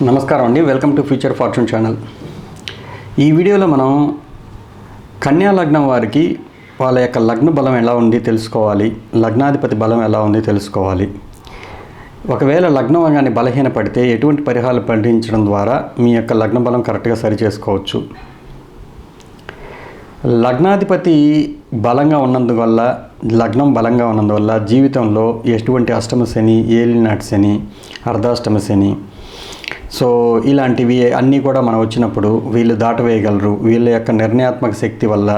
నమస్కారం అండి, welcome to future fortune channel. ఈ వీడియోలో మనం కన్యా లగ్నం వారికి వాళ్ళ యొక్క లగ్న బలం ఎలా ఉంది తెలుసుకోవాలి, లగ్నాధిపతి బలం ఎలా ఉంది తెలుసుకోవాలి. ఒకవేళ లగ్నం కానీ బలహీనపడితే ఎటువంటి పరిహారాలు పాటించడం ద్వారా మీ యొక్క లగ్న బలం కరెక్ట్గా సరి చేసుకోవచ్చు. లగ్నాధిపతి బలంగా ఉన్నందువల్ల, లగ్నం బలంగా ఉన్నందువల్ల జీవితంలో ఎటువంటి అష్టమ శని, ఏలినాటి శని, అర్ధాష్టమ శని, సో ఇలాంటివి అన్నీ కూడా మనం వచ్చినప్పుడు వీళ్ళు దాటవేయగలరు. వీళ్ళ యొక్క నిర్ణయాత్మక శక్తి వల్ల,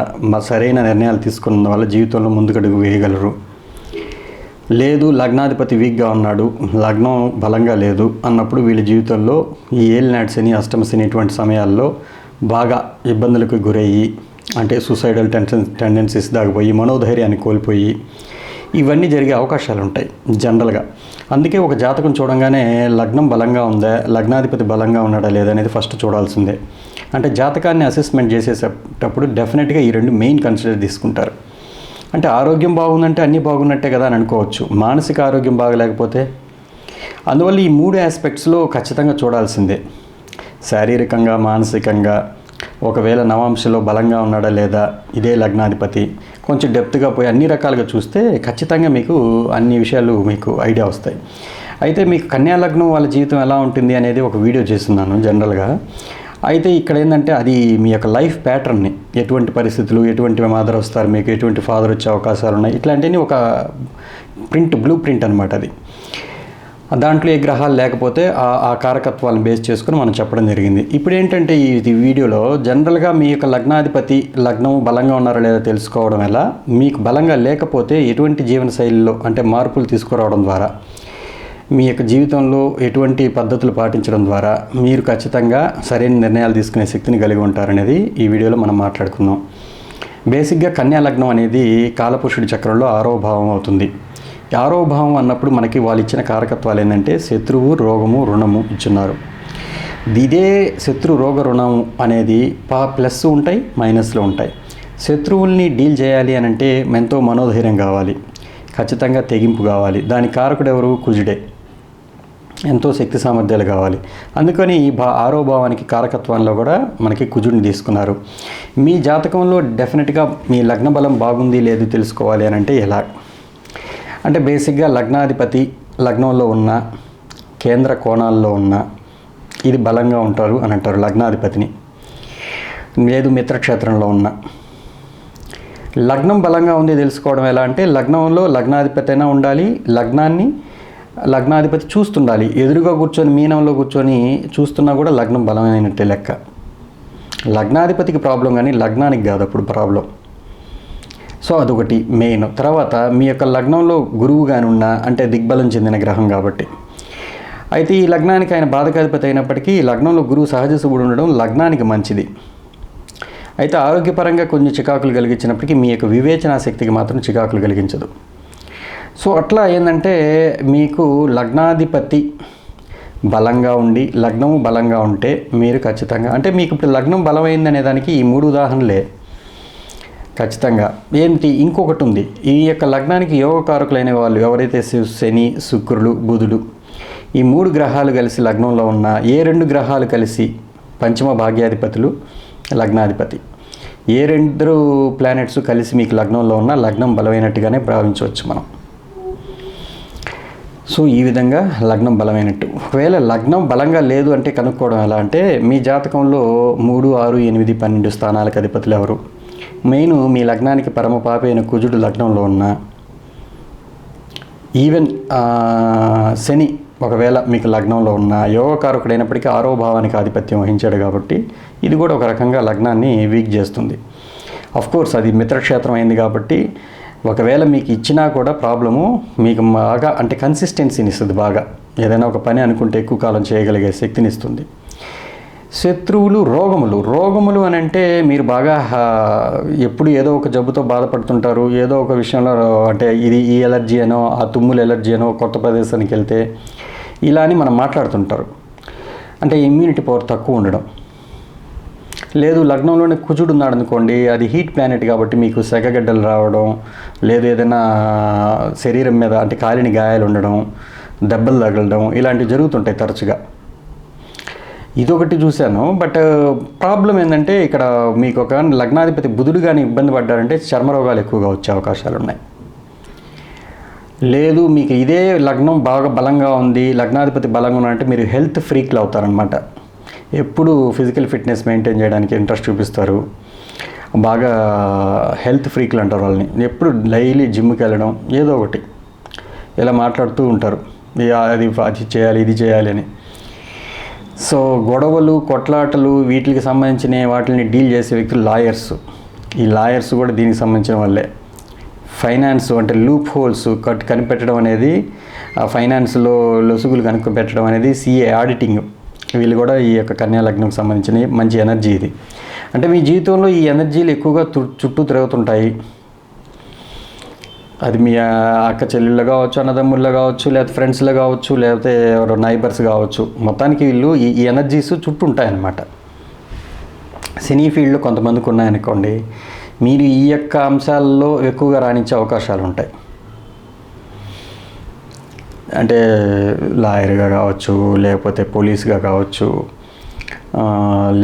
సరైన నిర్ణయాలు తీసుకున్న వల్ల జీవితంలో ముందుకడుగు వేయగలరు. లేదు లగ్నాధిపతి వీక్గా ఉన్నాడు, లగ్నం బలంగా లేదు అన్నప్పుడు వీళ్ళ జీవితంలో ఈ ఏలినాటి శని, అష్టమ శని ఇటువంటి సమయాల్లో బాగా ఇబ్బందులకు గురయ్యి, అంటే సూసైడల్ టెండెన్సీస్ దాగిపోయి, మనోధైర్యాన్ని కోల్పోయి ఇవన్నీ జరిగే అవకాశాలు ఉంటాయి జనరల్గా. అందుకే ఒక జాతకం చూడంగానే లగ్నం బలంగా ఉందా, లగ్నాధిపతి బలంగా ఉన్నాడా లేదా అనేది ఫస్ట్ చూడాల్సిందే. అంటే జాతకాన్ని అసెస్మెంట్ చేసేటప్పుడు డెఫినెట్గా ఈ రెండు మెయిన్ కన్సిడర్ తీసుకుంటారు. అంటే ఆరోగ్యం బాగుందంటే అన్నీ బాగున్నట్టే కదా అని అనుకోవచ్చు, మానసిక ఆరోగ్యం బాగలేకపోతే. అందువల్ల ఈ మూడు ఆస్పెక్ట్స్లో ఖచ్చితంగా చూడాల్సిందే. శారీరకంగా, మానసికంగా, ఒకవేళ నవాంశలో బలంగా ఉన్నాడా లేదా, ఇదే లగ్నాధిపతి, కొంచెం డెప్త్గా పోయి అన్ని రకాలుగా చూస్తే ఖచ్చితంగా మీకు అన్ని విషయాలు మీకు ఐడియా వస్తాయి. అయితే మీకు కన్యా లగ్నం వాళ్ళ జీవితం ఎలా ఉంటుంది అనేది ఒక వీడియో చేస్తున్నాను జనరల్గా. అయితే ఇక్కడ ఏంటంటే అది మీ యొక్క లైఫ్ ప్యాటర్న్ని, ఎటువంటి పరిస్థితులు, ఎటువంటి మదర్ వస్తారు, మీకు ఎటువంటి ఫాదర్ వచ్చే అవకాశాలు ఉన్నాయి, ఇట్లాంటివి ఒక బ్లూ ప్రింట్ అనమాట. అది దాంట్లో ఏ గ్రహాలు లేకపోతే ఆ కారకత్వాలను బేస్ చేసుకుని మనం చెప్పడం జరిగింది. ఇప్పుడు ఏంటంటే ఈ వీడియోలో జనరల్గా మీ యొక్క లగ్నాధిపతి లగ్నం బలంగా ఉన్నారా లేదా తెలుసుకోవడం ఎలా, మీకు బలంగా లేకపోతే ఎటువంటి జీవన శైలిలో అంటే మార్పులు తీసుకురావడం ద్వారా, మీ యొక్క జీవితంలో ఎటువంటి పద్ధతులు పాటించడం ద్వారా మీరు ఖచ్చితంగా సరైన నిర్ణయాలు తీసుకునే శక్తిని కలిగి ఉంటారనేది ఈ వీడియోలో మనం మాట్లాడుకుందాం. బేసిక్గా కన్యా లగ్నం అనేది కాలపురుషుడి చక్రంలో 6వ భావం అవుతుంది. 6వ భావం అన్నప్పుడు మనకి వాళ్ళు ఇచ్చిన కారకత్వాలు ఏంటంటే శత్రువు, రోగము, రుణము ఇచ్చున్నారు. ఇదే శత్రు, రోగ, రుణము అనేది ప్లస్ ఉంటాయి, మైనస్లో ఉంటాయి. శత్రువుల్ని డీల్ చేయాలి అని అంటే ఎంతో మనోధైర్యం కావాలి, ఖచ్చితంగా తెగింపు కావాలి. దాని కారకుడు ఎవరు? కుజుడే. ఎంతో శక్తి సామర్థ్యాలు కావాలి. అందుకని ఈ 6వ భావానికి కారకత్వంలో కూడా మనకి కుజుడిని తీసుకున్నారు. మీ జాతకంలో డెఫినెట్గా మీ లగ్న బలం బాగుంది లేదు తెలుసుకోవాలి అని అంటే ఎలా అంటే బేసిక్గా లగ్నాధిపతి లగ్నంలో ఉన్న, కేంద్ర కోణాల్లో ఉన్న, ఇది బలంగా ఉంటారు అని అంటారు లగ్నాధిపతిని. లేదు మిత్రక్షేత్రంలో ఉన్న లగ్నం బలంగా ఉంది తెలుసుకోవడం ఎలా అంటే లగ్నంలో లగ్నాధిపతి అయినా ఉండాలి, లగ్నాధిపతి చూస్తుండాలి. ఎదురుగా కూర్చొని మీనంలో కూర్చొని చూస్తున్నా కూడా లగ్నం బలమైనట్టే లెక్క. లగ్నాధిపతికి ప్రాబ్లం కానీ లగ్నానికి కాదు అప్పుడు ప్రాబ్లం. సో అదొకటి మెయిన్. తర్వాత మీ యొక్క లగ్నంలో గురువు కానీ ఉన్నా, అంటే దిగ్బలం చెందిన గ్రహం కాబట్టి. అయితే ఈ లగ్నానికి ఆయన బాధకాధిపతి అయినప్పటికీ లగ్నంలో గురువు సహజ శుభుడు ఉండడం లగ్నానికి మంచిది. అయితే ఆరోగ్యపరంగా కొన్ని చికాకులు కలిగించినప్పటికీ మీ యొక్క వివేచనా శక్తికి మాత్రం చికాకులు కలిగించదు. సో అట్లా ఏంటంటే మీకు లగ్నాధిపతి బలంగా ఉండి, లగ్నము బలంగా ఉంటే మీరు ఖచ్చితంగా, అంటే మీకు ఇప్పుడు లగ్నం బలమైందనే దానికి ఈ 3 ఉదాహరణలే ఖచ్చితంగా. ఏంటి ఇంకొకటి ఉంది, ఈ యొక్క లగ్నానికి యోగకారకులైన వాళ్ళు ఎవరైతే శని, శుక్రుడు, బుధుడు, ఈ 3 గ్రహాలు కలిసి లగ్నంలో ఉన్న, ఏ 2 గ్రహాలు కలిసి పంచమ భాగ్యాధిపతులు, లగ్నాధిపతి, ఏ 2 ప్లానెట్స్ కలిసి మీకు లగ్నంలో ఉన్న లగ్నం బలమైనట్టుగానే భావించవచ్చు మనం. సో ఈ విధంగా లగ్నం బలమైనట్టు. ఒకవేళ లగ్నం బలంగా లేదు అంటే కనుక్కోవడం ఎలా అంటే మీ జాతకంలో 3, 6, 8, 12 స్థానాలకు అధిపతులు ఎవరు, మెయిన్ మీ లగ్నానికి పరమ పాపి అయిన కుజుడు లగ్నంలో ఉన్న, ఈవెన్ శని ఒకవేళ మీకు లగ్నంలో ఉన్న, యోగకారకుడైనప్పటికీ 6వ భావానికి ఆధిపత్యం వహించాడు కాబట్టి ఇది కూడా ఒక రకంగా లగ్నాన్ని వీక్ చేస్తుంది. అఫ్కోర్స్ అది మిత్రక్షేత్రం అయింది కాబట్టి ఒకవేళ మీకు ఇచ్చినా కూడా ప్రాబ్లము మీకు బాగా అంటే కన్సిస్టెన్సీని ఇస్తుంది. బాగా ఏదైనా ఒక పని అనుకుంటే ఎక్కువ కాలం చేయగలిగే శక్తిని ఇస్తుంది. శత్రువులు, రోగములు అని అంటే మీరు బాగా ఎప్పుడు ఏదో ఒక జబ్బుతో బాధపడుతుంటారు. ఏదో ఒక విషయంలో అంటే ఇది ఈ ఎలర్జీ అనో, ఆ తుమ్ములు ఎలర్జీ అనో, కొత్త ప్రదేశానికి వెళ్తే ఇలా అని మనం మాట్లాడుతుంటారు. అంటే ఇమ్యూనిటీ పవర్ తక్కువ ఉండడం. లేదు లగ్నంలోనే కుజుడు ఉన్నాడు అనుకోండి, అది హీట్ ప్లానెట్ కాబట్టి మీకు సెగగడ్డలు రావడం, లేదు ఏదైనా శరీరం మీద అంటే కాలిని గాయాలు ఉండడం, దెబ్బలు తగలడం ఇలాంటివి జరుగుతుంటాయి తరచుగా. ఇదొకటి చూశాను. బట్ ప్రాబ్లం ఏంటంటే ఇక్కడ మీకు ఒక లగ్నాధిపతి బుధుడు కానీ ఇబ్బంది పడ్డారంటే చర్మ రోగాలు ఎక్కువగా వచ్చే అవకాశాలు ఉన్నాయి. లేదు మీకు ఇదే లగ్నం బాగా బలంగా ఉంది, లగ్నాధిపతి బలంగా ఉన్నారంటే మీరు హెల్త్ ఫ్రీక్లు అవుతారనమాట. ఎప్పుడు ఫిజికల్ ఫిట్నెస్ మెయింటైన్ చేయడానికి ఇంట్రెస్ట్ చూపిస్తారు, బాగా హెల్త్ ఫ్రీక్లు అంటారు వాళ్ళని. ఎప్పుడు డైలీ జిమ్కి వెళ్ళడం ఏదో ఒకటి ఇలా మాట్లాడుతూ ఉంటారు, అది చేయాలి ఇది చేయాలి అని. సో గొడవలు కొట్లాటలు వీటికి సంబంధించిన వాటిని డీల్ చేసే వ్యక్తులు లాయర్స్. ఈ లాయర్స్ కూడా దీనికి సంబంధించిన వాళ్ళే. ఫైనాన్స్ అంటే లూప్ హోల్స్ కనిపెట్టడం అనేది, ఆ ఫైనాన్స్లో లొసుగులు కనిపెట్టడం అనేది సిఏ ఆడిటింగ్, వీళ్ళు కూడా ఈ యొక్క కన్యా లగ్నంకి సంబంధించిన మంచి ఎనర్జీ ఇది. అంటే మీ జీవితంలో ఈ ఎనర్జీలు ఎక్కువగా చుట్టూ తిరుగుతుంటాయి. అది మీ అక్క చెల్లెళ్ళు కావచ్చు, అన్నదమ్ముళ్ళు కావచ్చు, లేకపోతే ఫ్రెండ్స్లో కావచ్చు, లేకపోతే ఎవరో నైబర్స్ కావచ్చు. మొత్తానికి వీళ్ళు ఈ ఎనర్జీస్ చుట్టూ ఉంటాయన్నమాట. సినీ ఫీల్డ్లో కొంతమందికి ఉన్నాయనుకోండి, మీరు ఈ యొక్క అంశాల్లో ఎక్కువగా రాణించే అవకాశాలు ఉంటాయి. అంటే లాయర్గా కావచ్చు, లేకపోతే పోలీస్గా కావచ్చు,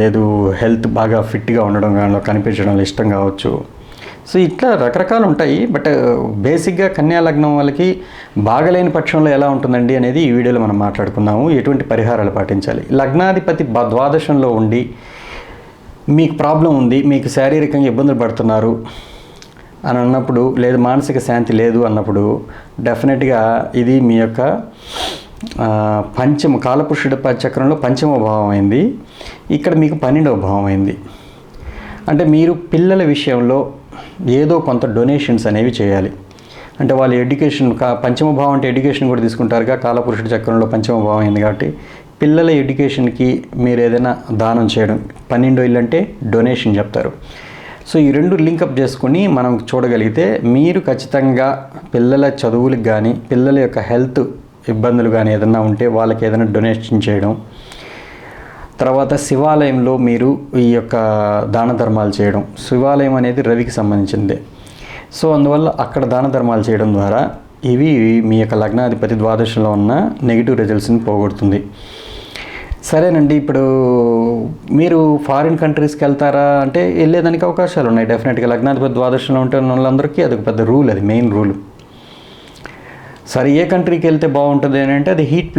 లేదు హెల్త్ బాగా ఫిట్గా ఉండడం కానీ కనిపించడంలో ఇష్టం కావచ్చు. సో ఇట్లా రకరకాలు ఉంటాయి. బట్ బేసిక్గా కన్యా లగ్నం వాళ్ళకి బాగలేని పక్షంలో ఎలా ఉంటుందండి అనేది ఈ వీడియోలో మనం మాట్లాడుకుందాము. ఎటువంటి పరిహారాలు పాటించాలి. లగ్నాధిపతి ద్వాదశంలో ఉండి మీకు ప్రాబ్లం ఉంది, మీకు శారీరకంగా ఇబ్బందులు పడుతున్నారు అని అన్నప్పుడు, లేదు మానసిక శాంతి లేదు అన్నప్పుడు, డెఫినెట్గా ఇది మీ యొక్క కాలపురుషుడి చక్రంలో పంచమ భావం అయింది. ఇక్కడ మీకు 12వ భావం అయింది. అంటే మీరు పిల్లల విషయంలో ఏదో కొంత డొనేషన్స్ అనేవి చేయాలి. అంటే వాళ్ళ ఎడ్యుకేషన్ పంచమ భావం అంటే ఎడ్యుకేషన్ కూడా తీసుకుంటారుగా. కాలపురుషుడి చక్రంలో పంచమ భావం అయింది కాబట్టి పిల్లల ఎడ్యుకేషన్కి మీరు ఏదైనా దానం చేయడం. 12వ ఇల్లు అంటే డొనేషన్ చెప్తారు. సో ఈ రెండు లింకప్ చేసుకుని మనం చూడగలిగితే మీరు ఖచ్చితంగా పిల్లల చదువులకు కానీ, పిల్లల యొక్క హెల్త్ ఇబ్బందులు కానీ ఏదైనా ఉంటే వాళ్ళకి ఏదైనా డొనేషన్ చేయడం. తర్వాత శివాలయంలో మీరు ఈ యొక్క దాన ధర్మాలు చేయడం. శివాలయం అనేది రవికి సంబంధించిందే. సో అందువల్ల అక్కడ దాన ధర్మాలు చేయడం ద్వారా ఇవి మీ యొక్క లగ్నాధిపతి ద్వాదశంలో ఉన్న నెగిటివ్ రిజల్ట్స్ని పోగొడుతుంది. సరేనండి, ఇప్పుడు మీరు ఫారిన్ కంట్రీస్కి వెళ్తారా అంటే వెళ్ళేదానికి అవకాశాలు ఉన్నాయి. డెఫినెట్గా లగ్నాధిపతి ద్వాదశంలో ఉంటే వాళ్ళందరికీ అది ఒక పెద్ద రూల్, అది మెయిన్ రూల్. సరే ఏ కంట్రీకి వెళ్తే బాగుంటుంది అని అంటే అది హీట్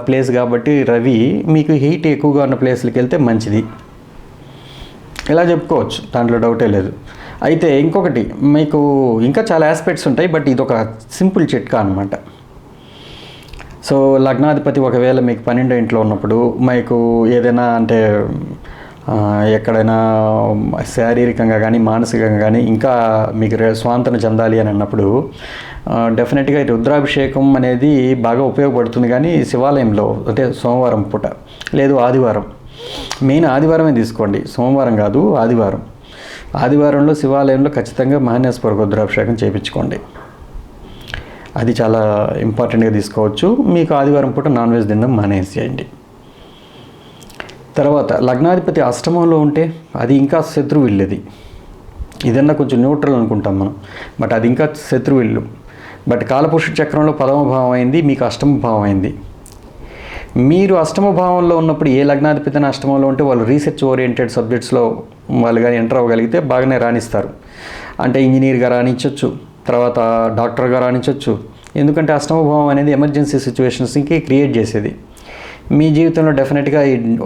ప్లేస్ కాబట్టి రవి మీకు హీట్ ఎక్కువగా ఉన్న ప్లేస్లకి వెళ్తే మంచిది, ఇలా చెప్పుకోవచ్చు, దాంట్లో డౌటే లేదు. అయితే ఇంకొకటి మీకు ఇంకా చాలా ఆస్పెక్ట్స్ ఉంటాయి, బట్ ఇది ఒక సింపుల్ చిట్కా అనమాట. సో లగ్నాధిపతి ఒకవేళ మీకు 12వ ఇంట్లో ఉన్నప్పుడు మీకు ఏదైనా అంటే ఎక్కడైనా శారీరకంగా కానీ మానసికంగా కానీ ఇంకా మీకు స్వాంతన చెందాలి అని అన్నప్పుడు డెఫినెట్గా ఈ రుద్రాభిషేకం అనేది బాగా ఉపయోగపడుతుంది. కానీ శివాలయంలో అంటే సోమవారం పూట లేదు ఆదివారం, మెయిన్ ఆదివారమే తీసుకోండి, సోమవారం కాదు ఆదివారం. ఆదివారంలో శివాలయంలో ఖచ్చితంగా మహాన్యాసపూర్వక రుద్రాభిషేకం చేయించుకోండి. అది చాలా ఇంపార్టెంట్గా తీసుకోవచ్చు. మీకు ఆదివారం పూట నాన్ వెజ్ తినడం మానేసేయండి. తర్వాత లగ్నాధిపతి అష్టమంలో ఉంటే అది ఇంకా శత్రువు ఇల్లు. ఇదన్నా కొంచెం న్యూట్రల్ అనుకుంటాం మనం, బట్ అది ఇంకా శత్రువు ఇల్లు. బట్ కాలపురుషుడి చక్రంలో 10వ భావం అయింది, మీకు అష్టమ భావం అయింది. మీరు అష్టమ భావంలో ఉన్నప్పుడు ఏ లగ్నాధిపతి అష్టమంలో ఉంటే వాళ్ళు రీసెర్చ్ ఓరియంటెడ్ సబ్జెక్ట్స్లో వాళ్ళు కానీ ఎంటర్ అవ్వగలిగితే బాగానే రాణిస్తారు. అంటే ఇంజనీర్గా రాణించవచ్చు, తర్వాత డాక్టర్గా రాణించవచ్చు. ఎందుకంటే అష్టమ భావం అనేది ఎమర్జెన్సీ సిచ్యువేషన్స్కి క్రియేట్ చేసేది. మీ జీవితంలో డెఫినెట్గా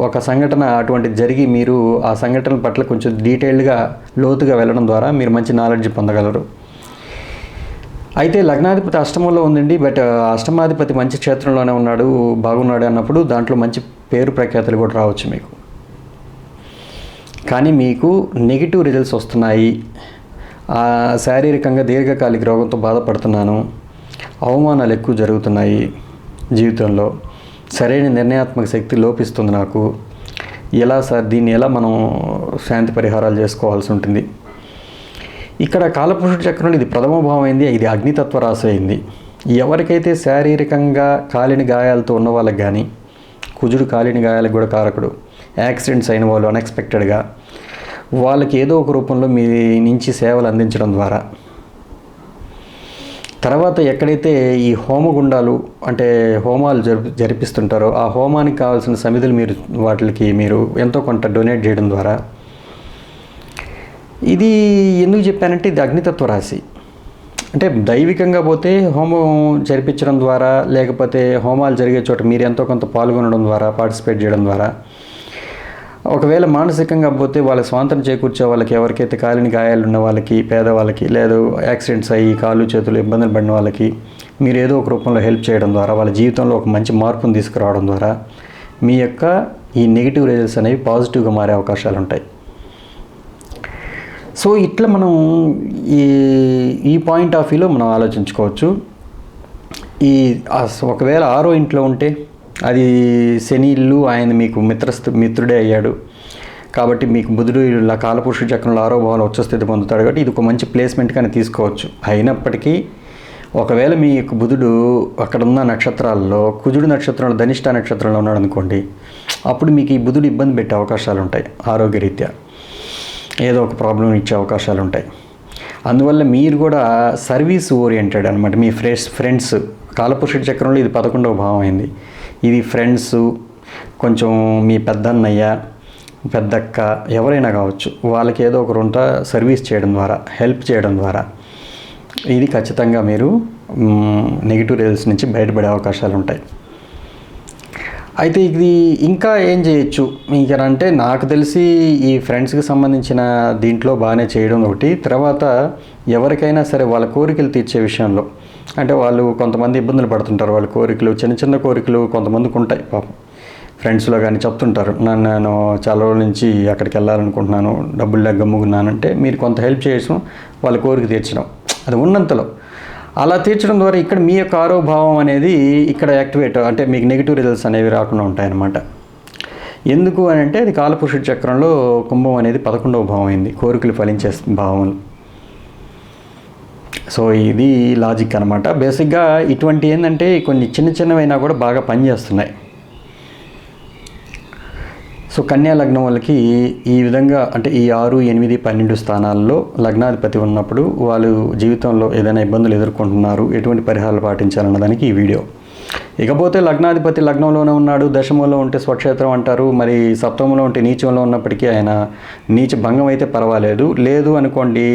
ఒక సంఘటన అటువంటిది జరిగి మీరు ఆ సంఘటన పట్ల కొంచెం డీటెయిల్డ్గా లోతుగా వెళ్ళడం ద్వారా మీరు మంచి నాలెడ్జ్ పొందగలరు. అయితే లగ్నాధిపతి అష్టమంలో ఉందండి, బట్ అష్టమాధిపతి మంచి క్షేత్రంలోనే ఉన్నాడు, బాగున్నాడు అన్నప్పుడు దాంట్లో మంచి పేరు ప్రఖ్యాతులు కూడా రావచ్చు మీకు. కానీ మీకు నెగిటివ్ రిజల్ట్స్ వస్తున్నాయి, శారీరకంగా దీర్ఘకాలిక రోగంతో బాధపడుతున్నాను, అవమానాలు ఎక్కువ జరుగుతున్నాయి జీవితంలో, సరైన నిర్ణయాత్మక శక్తి లోపిస్తుంది నాకు, ఎలా సార్ దీన్ని ఎలా మనం శాంతి పరిహారాలు చేసుకోవాల్సి ఉంటుంది. ఇక్కడ కాలపురుషుడి చక్రంలో ఇది ప్రథమ భావం అయింది, ఇది అగ్నితత్వ రాశి అయింది. ఎవరికైతే శారీరకంగా కాలిని గాయాలతో ఉన్న వాళ్ళకి కానీ, కుజుడు కాలిని గాయాలకు కూడా కారకుడు, యాక్సిడెంట్స్ అయిన వాళ్ళు అన్ఎక్స్పెక్టెడ్గా వాళ్ళకి ఏదో ఒక రూపంలో మీ నుంచి సేవలు అందించడం ద్వారా, తర్వాత ఎక్కడైతే ఈ హోమగుండాలు అంటే హోమాలు జరిపిస్తుంటారో ఆ హోమానికి కావాల్సిన సమిధులు వాటికి మీరు ఎంతో కొంత డొనేట్ చేయడం ద్వారా, ఇది ఎందుకు చెప్పానంటే ఇది అగ్నితత్వ రాశి. అంటే దైవికంగా పోతే హోమం జరిపించడం ద్వారా, లేకపోతే హోమాలు జరిగే చోట మీరు ఎంతో కొంత పాల్గొనడం ద్వారా, పార్టిసిపేట్ చేయడం ద్వారా, ఒకవేళ మానసికంగా పోతే వాళ్ళ స్వాతంత్రం చేకూర్చే వాళ్ళకి, ఎవరికైతే కాలిని గాయాలు ఉన్న వాళ్ళకి, పేదవాళ్ళకి, లేదు యాక్సిడెంట్స్ అయ్యి కాళ్ళు చేతులు ఇబ్బందులు పడిన వాళ్ళకి మీరు ఏదో ఒక రూపంలో హెల్ప్ చేయడం ద్వారా, వాళ్ళ జీవితంలో ఒక మంచి మార్పును తీసుకురావడం ద్వారా మీ యొక్క ఈ నెగిటివ్ రిజల్ట్స్ అనేవి పాజిటివ్గా మారే అవకాశాలు ఉంటాయి. సో ఇట్లా మనం ఈ పాయింట్ ఆఫ్ వ్యూలో మనం ఆలోచించుకోవచ్చు. ఒకవేళ 6వ ఇంట్లో ఉంటే అది శని ఇల్లు, ఆయన మీకు మిత్రుడే అయ్యాడు కాబట్టి మీకు బుధుడు ఇలా కాలపురుష చక్రంలో 6వ భావంలో ఉచ్చ స్థితి పొందుతాడు కాబట్టి ఇది ఒక మంచి ప్లేస్మెంట్గానే తీసుకోవచ్చు. అయినప్పటికీ ఒకవేళ మీ యొక్క బుధుడు అక్కడ ఉన్న నక్షత్రాల్లో కుజుడు నక్షత్రంలో ధనిష్ట నక్షత్రంలో ఉన్నాడు అనుకోండి, అప్పుడు మీకు ఈ బుధుడు ఇబ్బంది పెట్టే అవకాశాలు ఉంటాయి. ఆరోగ్యరీత్యా ఏదో ఒక ప్రాబ్లం ఇచ్చే అవకాశాలు ఉంటాయి. అందువల్ల మీరు కూడా సర్వీస్ ఓరియంటెడ్ అనమాట. మీ ఫ్రెండ్స్ కాలపురుషుడి చక్రంలో ఇది 11వ భావం అయింది. ఇది ఫ్రెండ్స్, కొంచెం మీ పెద్దన్నయ్య, పెద్దక్క ఎవరైనా కావచ్చు, వాళ్ళకి ఏదో ఒక రొంత సర్వీస్ చేయడం ద్వారా, హెల్ప్ చేయడం ద్వారా ఇది ఖచ్చితంగా మీరు నెగిటివ్ రిజల్ట్స్ నుంచి బయటపడే అవకాశాలు ఉంటాయి. అయితే ఇది ఇంకా ఏం చేయొచ్చు మీకంటే, నాకు తెలిసి ఈ ఫ్రెండ్స్కి సంబంధించిన దీంట్లో బాగానే చేయడం ఒకటి. తర్వాత ఎవరికైనా సరే వాళ్ళ కోరికలు తీర్చే విషయంలో, అంటే వాళ్ళు కొంతమంది ఇబ్బందులు పడుతుంటారు, వాళ్ళ కోరికలు చిన్న చిన్న కోరికలు కొంతమందికి ఉంటాయి పాపం. ఫ్రెండ్స్లో కానీ చెప్తుంటారు, నేను చాలా రోజుల నుంచి అక్కడికి వెళ్ళాలనుకుంటున్నాను, డబ్బులు లేక గమ్ముకున్నానంటే మీరు కొంత హెల్ప్ చేయడం, వాళ్ళ కోరిక తీర్చడం, అది ఉన్నంతలో అలా తీర్చడం ద్వారా ఇక్కడ మీ యొక్క 6వ భావం అనేది ఇక్కడ యాక్టివేట్, అంటే మీకు నెగిటివ్ రిజల్ట్స్ అనేవి రాకుండా ఉంటాయన్నమాట. ఎందుకు అని అంటే అది కాలపురుషుడి చక్రంలో కుంభం అనేది 11వ భావం అయింది, కోరికలు ఫలించే భావం. సో ఇది లాజిక్ అనమాట. బేసిక్గా ఇటువంటి ఏంటంటే కొన్ని చిన్న చిన్నవైనా కూడా బాగా పనిచేస్తున్నాయి. సో కన్యా లగ్నం వాళ్ళకి ఈ విధంగా, అంటే ఈ 6, 8, 12 స్థానాల్లో లగ్నాధిపతి ఉన్నప్పుడు వాళ్ళు జీవితంలో ఏదైనా ఇబ్బందులు ఎదుర్కొంటున్నారు, ఎటువంటి పరిహారాలు పాటించాలన్నదానికి ఈ వీడియో. ఇకపోతే లగ్నాధిపతి లగ్నంలోనే ఉన్నాడు, దశమంలో ఉంటే స్వక్షేత్రం అంటారు, మరి సప్తమంలో ఉంటే నీచంలో ఉన్నప్పటికీ ఆయన నీచ భంగం అయితే పర్వాలేదు. లేదు అనుకోండి,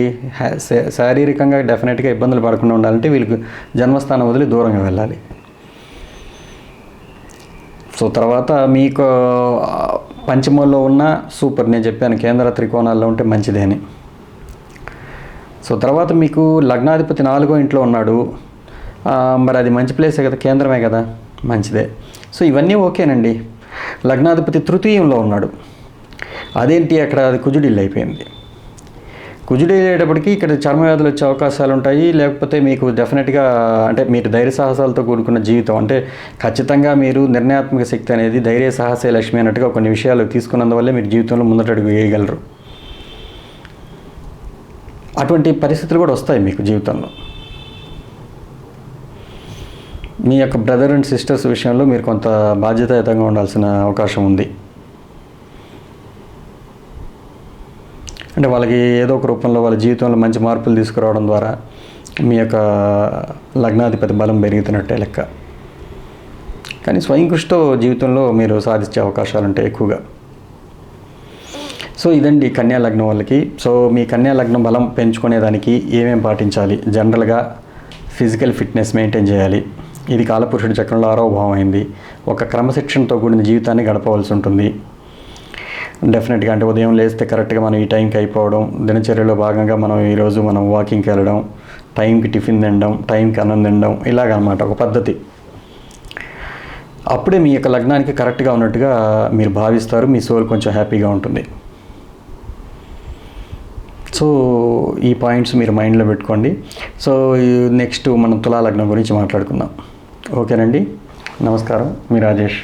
శారీరకంగా డెఫినెట్గా ఇబ్బందులు పడకుండా ఉండాలంటే వీళ్ళకి జన్మస్థానం వదిలి దూరంగా వెళ్ళాలి. సో తర్వాత మీకు పంచమంలో ఉన్న సూపర్, నేను చెప్పాను కేంద్ర త్రికోణాల్లో ఉంటే మంచిదే అని. సో తర్వాత మీకు లగ్నాధిపతి 4వ ఇంట్లో ఉన్నాడు, మరి అది మంచి ప్లేసే కదా, కేంద్రమే కదా, మంచిదే. సో ఇవన్నీ ఓకేనండి. లగ్నాధిపతి తృతీయంలో ఉన్నాడు, అదేంటి అక్కడ అది కుజుడిల్లు అయిపోయింది. కుజుడు అయ్యేటప్పటికి ఇక్కడ చర్మవ్యాధులు వచ్చే అవకాశాలు ఉంటాయి. లేకపోతే మీకు డెఫినెట్గా అంటే మీరు ధైర్య సాహసాలతో కూడుకున్న జీవితం, అంటే ఖచ్చితంగా మీరు నిర్ణయాత్మక శక్తి అనేది ధైర్య సాహసే లక్ష్మి అన్నట్టుగా కొన్ని విషయాలు తీసుకున్నందువల్లే మీరు జీవితంలో ముందటడుగు వేయగలరు. అటువంటి పరిస్థితులు కూడా వస్తాయి మీకు జీవితంలో. మీ యొక్క బ్రదర్ అండ్ సిస్టర్స్ విషయంలో మీరు కొంత బాధ్యతాయుతంగా ఉండాల్సిన అవకాశం ఉంది. అంటే వాళ్ళకి ఏదో ఒక రూపంలో వాళ్ళ జీవితంలో మంచి మార్పులు తీసుకురావడం ద్వారా మీ యొక్క లగ్నాధిపతి బలం పెరుగుతున్నట్టే లెక్క. కానీ స్వయం కృషితో జీవితంలో మీరు సాధించే అవకాశాలు ఉంటాయి ఎక్కువగా. సో ఇదండి కన్యా లగ్నం వాళ్ళకి. సో మీ కన్యా లగ్నం బలం పెంచుకునేదానికి ఏమేమి పాటించాలి? జనరల్గా ఫిజికల్ ఫిట్నెస్ మెయింటైన్ చేయాలి. ఇది కాలపురుషుడి చక్రంలో 6వ భావం అయింది. ఒక క్రమశిక్షణతో కూడిన జీవితాన్ని గడపవలసి ఉంటుంది డెఫినెట్గా. అంటే ఉదయం లేస్తే కరెక్ట్గా మనం ఈ టైంకి అయిపోవడం, దినచర్యలో భాగంగా ఈరోజు మనం వాకింగ్కి వెళ్ళడం, టైంకి టిఫిన్ తినడం, టైంకి అన్నం తినడం, ఇలాగనమాట ఒక పద్ధతి. అప్పుడే మీ యొక్క లగ్నానికి కరెక్ట్గా ఉన్నట్టుగా మీరు భావిస్తారు, మీ సోల్ కొంచెం హ్యాపీగా ఉంటుంది. సో ఈ పాయింట్స్ మీరు మైండ్లో పెట్టుకోండి. సో నెక్స్ట్ మనం తులా లగ్నం గురించి మాట్లాడుకుందాం. ఓకేనండి, నమస్కారం, మీ రాజేష్.